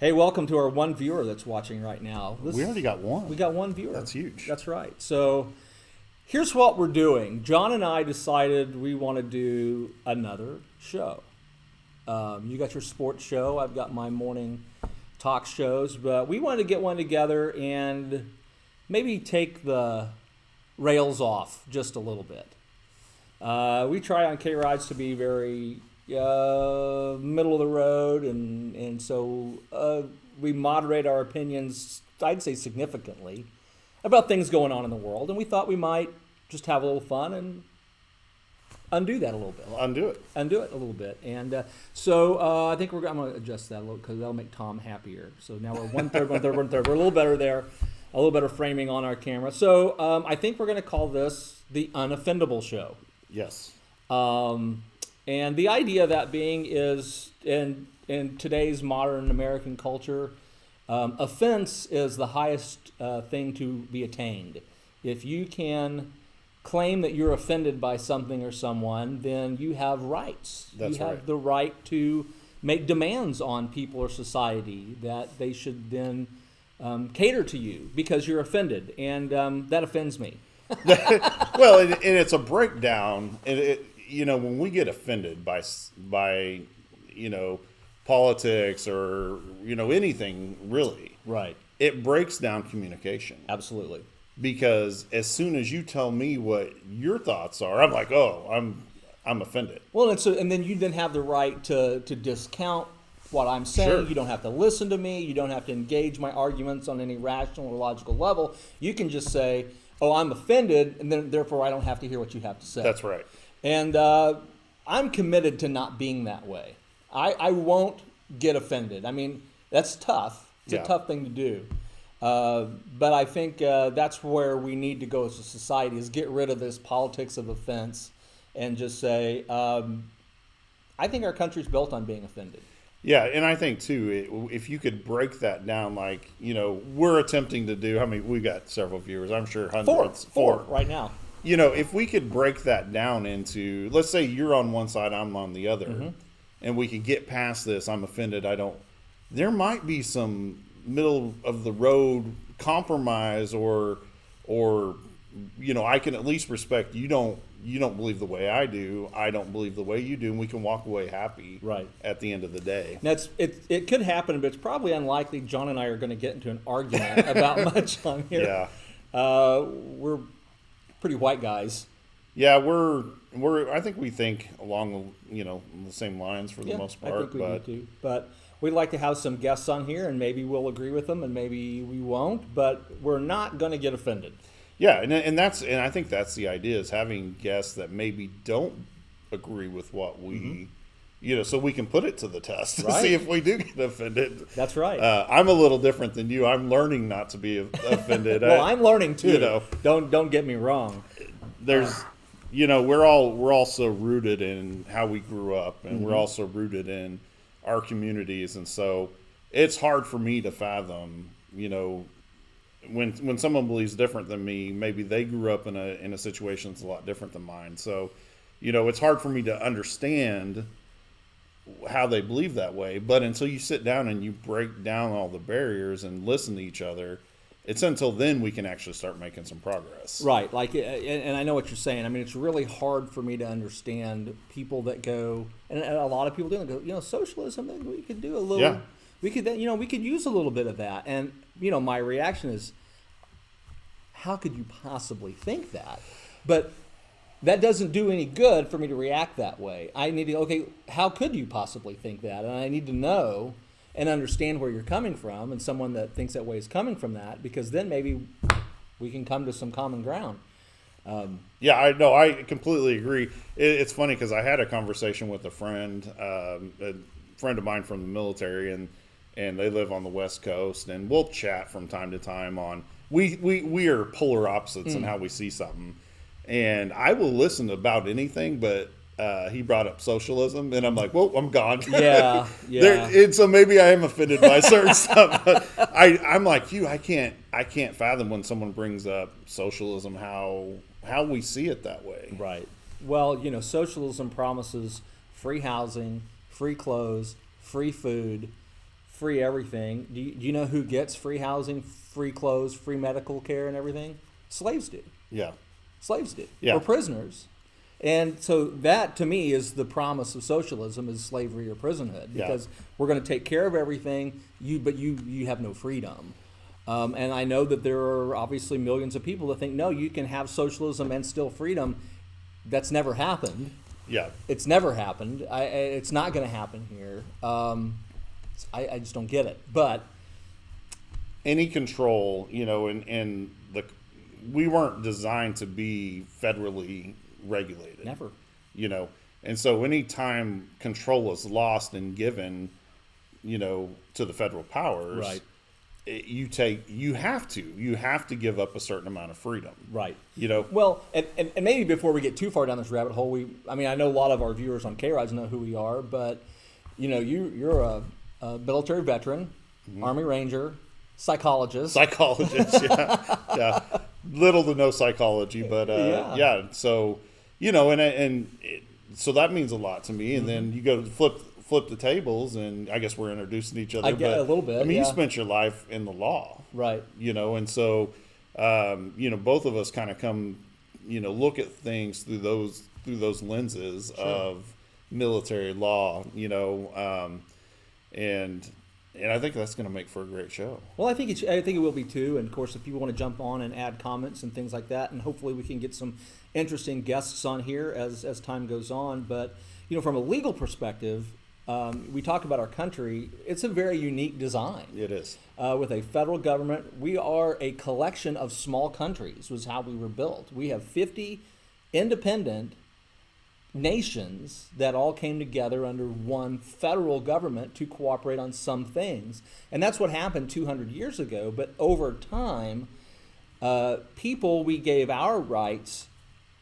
Hey, welcome to our one viewer that's watching right now. We already got one. We got one viewer. That's huge. That's right. So here's what we're doing. John and I decided we want to do another show. You got your sports show. I've got my morning talk shows. But we wanted to get one together and maybe take the rails off just a little bit. We try on K-ROG to be very middle of the road, and so we moderate our opinions, I'd say significantly, about things going on in the world, and we thought we might just have a little fun and undo that a little bit. Undo it a little bit. And so I think I'm going to adjust that a little because that'll make Tom happier. So now we're one third. We're a little better there, a little better framing on our camera. So I think we're going to call this the Unoffendable Show. Yes. And the idea of that being is in today's modern American culture, offense is the highest thing to be attained. If you can claim that you're offended by something or someone, then you have rights. That's you have the right to make demands on people or society that they should then cater to you because you're offended, and that offends me. Well, and it's a breakdown. When we get offended by politics or anything really, Right. it breaks down communication. Absolutely. Because as soon as you tell me what your thoughts are, I'm like, oh, I'm offended. Well, and then you then have the right to discount what I'm saying. Sure. You don't have to listen to me. You don't have to engage my arguments on any rational or logical level. You can just say, oh, I'm offended, and then therefore I don't have to hear what you have to say. That's right. And I'm committed to not being that way. I won't get offended. I mean, that's tough. It's a tough thing to do. But I think that's where we need to go as a society, is get rid of this politics of offense and just say, I think our country's built on being offended. Yeah, and I think, too, if you could break that down, like, we're attempting to do, we've got several viewers, I'm sure hundreds. Four right now. If we could break that down into, let's say you're on one side, I'm on the other, and we could get past this, I'm offended, there might be some middle of the road compromise or I can at least respect you don't believe the way I do, I don't believe the way you do, and we can walk away happy right at the end of the day. Now it could happen, but it's probably unlikely John and I are going to get into an argument about much on here. Yeah. We're pretty white guys. Yeah, I think we think along the same lines for the most part. I think we do too. But we'd like to have some guests on here, and maybe we'll agree with them, and maybe we won't. But we're not going to get offended. Yeah, and I think that's the idea, is having guests that maybe don't agree with what we, so we can put it to the test to see if we do get offended. That's right. I'm a little different than you. I'm learning not to be offended. Well, I'm learning too. Don't get me wrong. There's, we're all so rooted in how we grew up, and we're also rooted in our communities, and so it's hard for me to fathom, when someone believes different than me, maybe they grew up in a situation that's a lot different than mine. So, it's hard for me to understand how they believe that way. But until you sit down and you break down all the barriers and listen to each other, it's until then we can actually start making some progress. Right. And I know what you're saying. I mean, it's really hard for me to understand people that go, and a lot of people do, go, socialism, we could do a little. Yeah. We could use a little bit of that. And, my reaction is, how could you possibly think that? But that doesn't do any good for me to react that way. I need to, how could you possibly think that? And I need to know and understand where you're coming from, and someone that thinks that way is coming from that, because then maybe we can come to some common ground. Yeah, I know. I completely agree. It's funny because I had a conversation with a friend of mine from the military, and they live on the West Coast, and we'll chat from time to time on. We are polar opposites in how we see something, and I will listen to about anything, but he brought up socialism, and I'm like, well, I'm gone. Yeah. And so maybe I am offended by certain stuff, but I'm like you. I can't fathom when someone brings up socialism, how we see it that way. Right. Well, socialism promises free housing, free clothes, free food, free everything. Do you know who gets free housing, free clothes, free medical care and everything? Slaves do. Yeah. Slaves do. Yeah. Or prisoners. And so that, to me, is the promise of socialism, is slavery or prisonhood, because we're going to take care of everything, but you have no freedom. And I know that there are obviously millions of people that think, no, you can have socialism and still freedom. That's never happened. Yeah. It's never happened. It's not going to happen here. I just don't get it. But any control, and we weren't designed to be federally regulated. Never. And so any time control is lost and given, to the federal powers, right, you have to give up a certain amount of freedom. Right. Well, and maybe before we get too far down this rabbit hole, I know a lot of our viewers on K-ROG know who we are, but you're a military veteran, mm-hmm. Army Ranger, psychologist. Yeah. Little to no psychology, but yeah. So, so that means a lot to me. And mm-hmm. then you go to flip the tables, and I guess we're introducing each other. I get a little bit. You spent your life in the law, right? And so, both of us kind of come, look at things through those lenses sure. of military law, and I think that's going to make for a great show. Well, I think it will be too. And of course, if people want to jump on and add comments and things like that, and hopefully we can get some interesting guests on here as time goes on. But from a legal perspective, we talk about our country. It's a very unique design. It is. With a federal government, we are a collection of small countries. Was how we were built. We have 50 independent nations that all came together under one federal government to cooperate on some things. And that's what happened 200 years ago. But over time, we gave our rights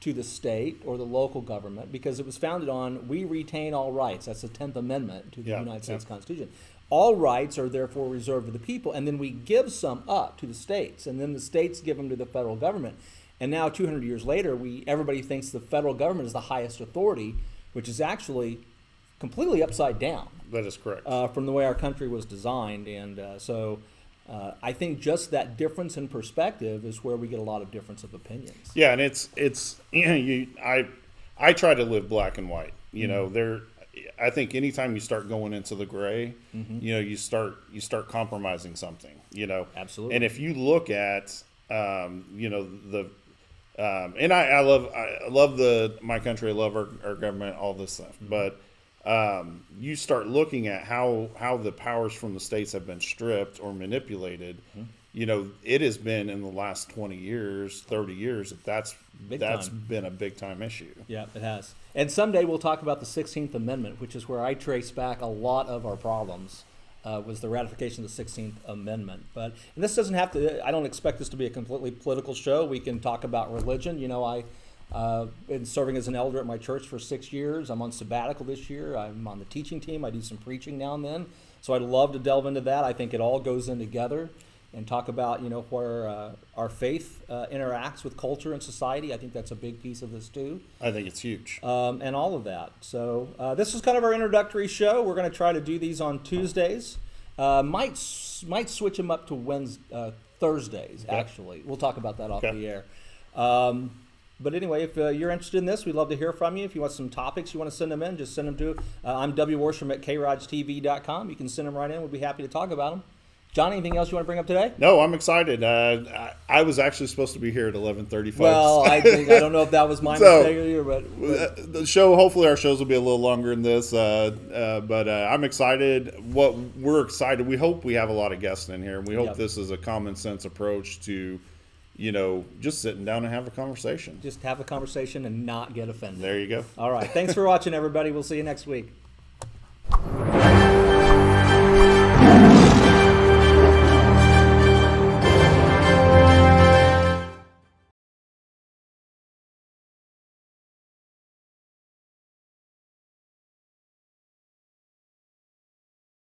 to the state or the local government because it was founded on, we retain all rights. That's the 10th Amendment to the United States Constitution. All rights are therefore reserved to the people. And then we give some up to the states. And then the states give them to the federal government. And now, 200 years later, everybody thinks the federal government is the highest authority, which is actually completely upside down. That is correct. From the way our country was designed. And so I think just that difference in perspective is where we get a lot of difference of opinions. Yeah, and it's I try to live black and white. Mm-hmm. I think anytime you start going into the gray, mm-hmm. You start compromising something. Absolutely. And if you look at and I love my country, I love our government, all this stuff. Mm-hmm. But you start looking at how the powers from the states have been stripped or manipulated. Mm-hmm. It has been in the last 20 years, 30 years that's been a big time issue. Yeah, it has. And someday we'll talk about the 16th Amendment, which is where I trace back a lot of our problems. Was the ratification of the 16th Amendment. And this doesn't have to, I don't expect this to be a completely political show. We can talk about religion. I've been serving as an elder at my church for 6 years. I'm on sabbatical this year. I'm on the teaching team. I do some preaching now and then. So I'd love to delve into that. I think it all goes in together and talk about, where our faith interacts with culture and society. I think that's a big piece of this too. I think it's huge. And all of that. So this is kind of our introductory show. We're going to try to do these on Tuesdays. Might switch them up to Thursdays, okay. Actually. We'll talk about that off the air. But anyway, if you're interested in this, we'd love to hear from you. If you want some topics you want to send them in, just send them to I'm Worsham at KROGTV.com. You can send them right in. We'd be happy to talk about them. John, anything else you want to bring up today? No, I'm excited. I was actually supposed to be here at 11:35. Well, I don't know if that was my mistake either, but the show. Hopefully, our shows will be a little longer than this. But I'm excited. We're excited. We hope we have a lot of guests in here, and we hope this is a common sense approach to, just sitting down and have a conversation. Just have a conversation and not get offended. There you go. All right. Thanks for watching, everybody. We'll see you next week.